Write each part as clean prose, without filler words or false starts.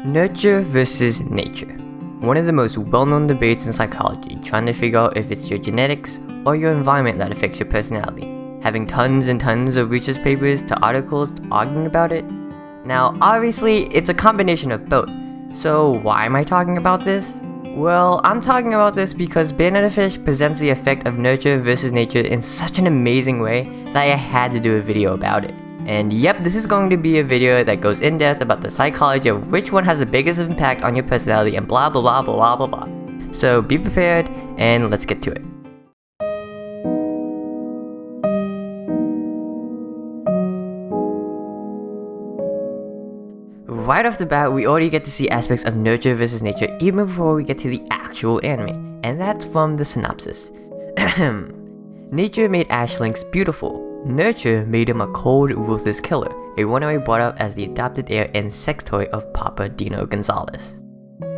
Nurture versus nature. One of the most well-known debates in psychology, trying to figure out if it's your genetics or your environment that affects your personality. Having tons and tons of research papers to articles arguing about it. Now, obviously, it's a combination of both. So why am I talking about this? Well, I'm talking about this because Banana Fish presents the effect of nurture versus nature in such an amazing way that I had to do a video about it. And yep, this is going to be a video that goes in depth about the psychology of which one has the biggest impact on your personality and blah blah blah blah blah blah. So be prepared and let's get to it. Right off the bat, we already get to see aspects of nurture versus nature even before we get to the actual anime, and that's from the synopsis. Nature made Ash Lynx beautiful. Nurture made him a cold, ruthless killer, a runaway brought up as the adopted heir and sex toy of Papa Dino Gonzalez.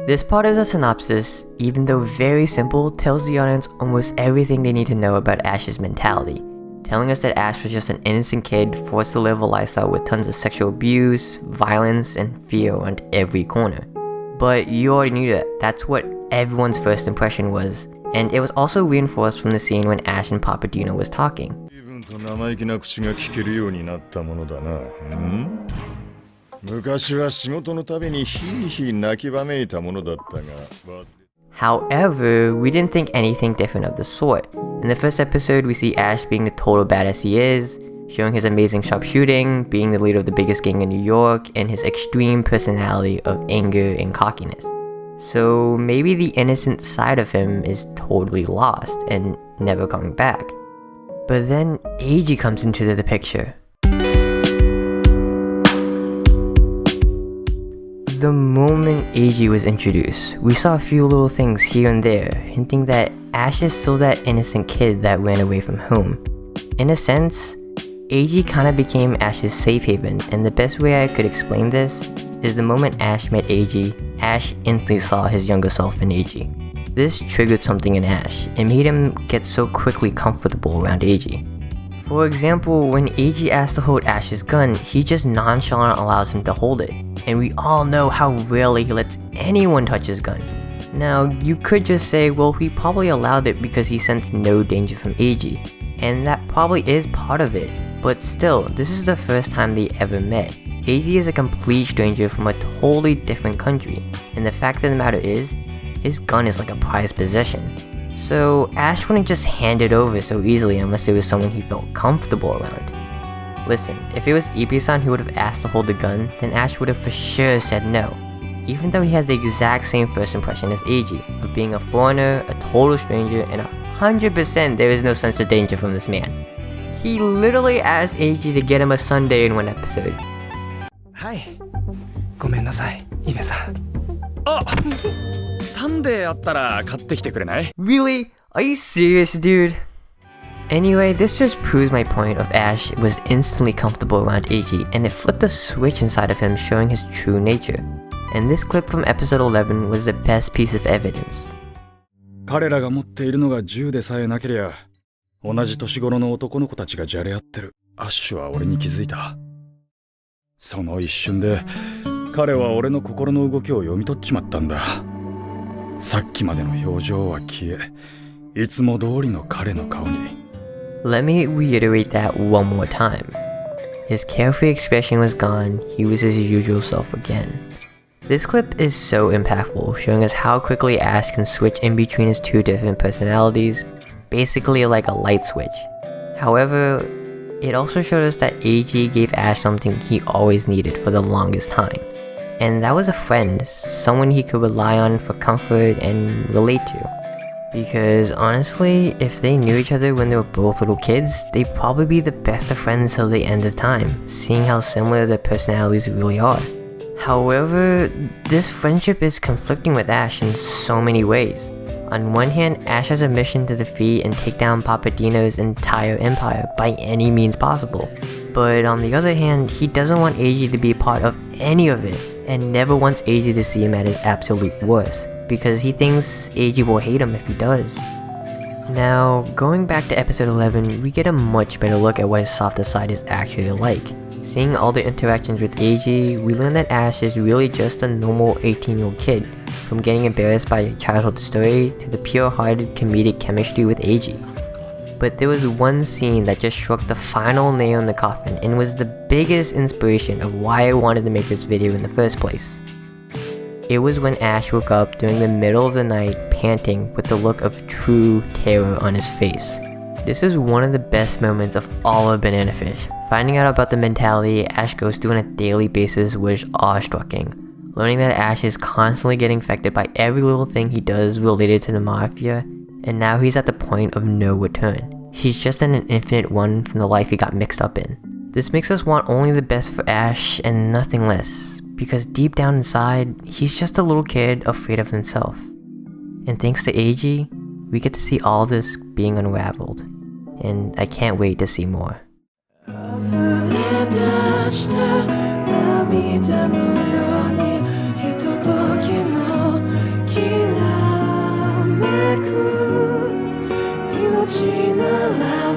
This part of the synopsis, even though very simple, tells the audience almost everything they need to know about Ash's mentality, telling us that Ash was just an innocent kid forced to live a lifestyle with tons of sexual abuse, violence, and fear around every corner. But you already knew that. That's what everyone's first impression was, and it was also reinforced from the scene when Ash and Papa Dino was talking. However, we didn't think anything different of the sort. In the first episode, we see Ash being the total badass he is, showing his amazing sharpshooting, being the leader of the biggest gang in New York, and his extreme personality of anger and cockiness. So maybe the innocent side of him is totally lost and never coming back. But then Eiji comes into the picture. The moment Eiji was introduced, we saw a few little things here and there, hinting that Ash is still that innocent kid that ran away from home. In a sense, Eiji kinda became Ash's safe haven, and the best way I could explain this is the moment Ash met Eiji, Ash instantly saw his younger self in Eiji. This triggered something in Ash, and made him get so quickly comfortable around Eiji. For example, when Eiji asks to hold Ash's gun, he just nonchalant allows him to hold it, and we all know how rarely he lets anyone touch his gun. Now, you could just say, well, he probably allowed it because he sensed no danger from Eiji, and that probably is part of it, but still, this is the first time they ever met. Eiji is a complete stranger from a totally different country, and the fact of the matter is, his gun is like a prized possession. So Ash wouldn't just hand it over so easily unless it was someone he felt comfortable around. Listen, if it was Ippei-san who would have asked to hold the gun, then Ash would have for sure said no. Even though he had the exact same first impression as Eiji, of being a foreigner, a total stranger, and 100% there is no sense of danger from this man. He literally asked Eiji to get him a sundae in one episode. Hi. ごめんなさい、姫さん。あ、サンデーあったら買ってきてくれない? Really? Are you serious, dude? Anyway, this just proves my point of Ash was instantly comfortable around Eiji, and it flipped a switch inside of him showing his true nature. And this clip from episode 11 was the best piece of evidence. 彼らが持っているのが銃でさえなけりゃ、同じ年頃の男の子たちがじゃれ合ってる。アッシュは俺に気づいた。その一瞬で、彼は俺の心の動きを読み取っちまったんだ。さっきまでの表情は消え、いつも通りの彼の顔に。Let me reiterate that one more time. His carefree expression was gone, he was his usual self again. This clip is so impactful, showing us how quickly Ash can switch in between his two different personalities, basically like a light switch. However, it also showed us that Eiji gave Ash something he always needed for the longest time. And that was a friend, someone he could rely on for comfort and relate to. Because honestly, if they knew each other when they were both little kids, they'd probably be the best of friends till the end of time, seeing how similar their personalities really are. However, this friendship is conflicting with Ash in so many ways. On one hand, Ash has a mission to defeat and take down Papa Dino's entire empire by any means possible. But on the other hand, he doesn't want Eiji to be a part of any of it, and never wants Eiji to see him at his absolute worst, because he thinks Eiji will hate him if he does. Now, going back to episode 11, we get a much better look at what his softer side is actually like, Seeing all the interactions with Eiji, we learn that Ash is really just a normal 18-year-old kid, from getting embarrassed by a childhood story to the pure-hearted comedic chemistry with Eiji. But there was one scene that just struck the final nail in the coffin and was the biggest inspiration of why I wanted to make this video in the first place. It was when Ash woke up during the middle of the night panting with the look of true terror on his face. This is one of the best moments of all of Banana Fish. Finding out about the mentality Ash goes through on a daily basis was awe-striking. Learning that Ash is constantly getting affected by every little thing he does related to the Mafia, and now he's at the point of no return. He's just in an infinite one from the life he got mixed up in. This makes us want only the best for Ash and nothing less, because deep down inside, he's just a little kid afraid of himself. And thanks to Eiji, we get to see all this being unraveled, and I can't wait to see more. 命なら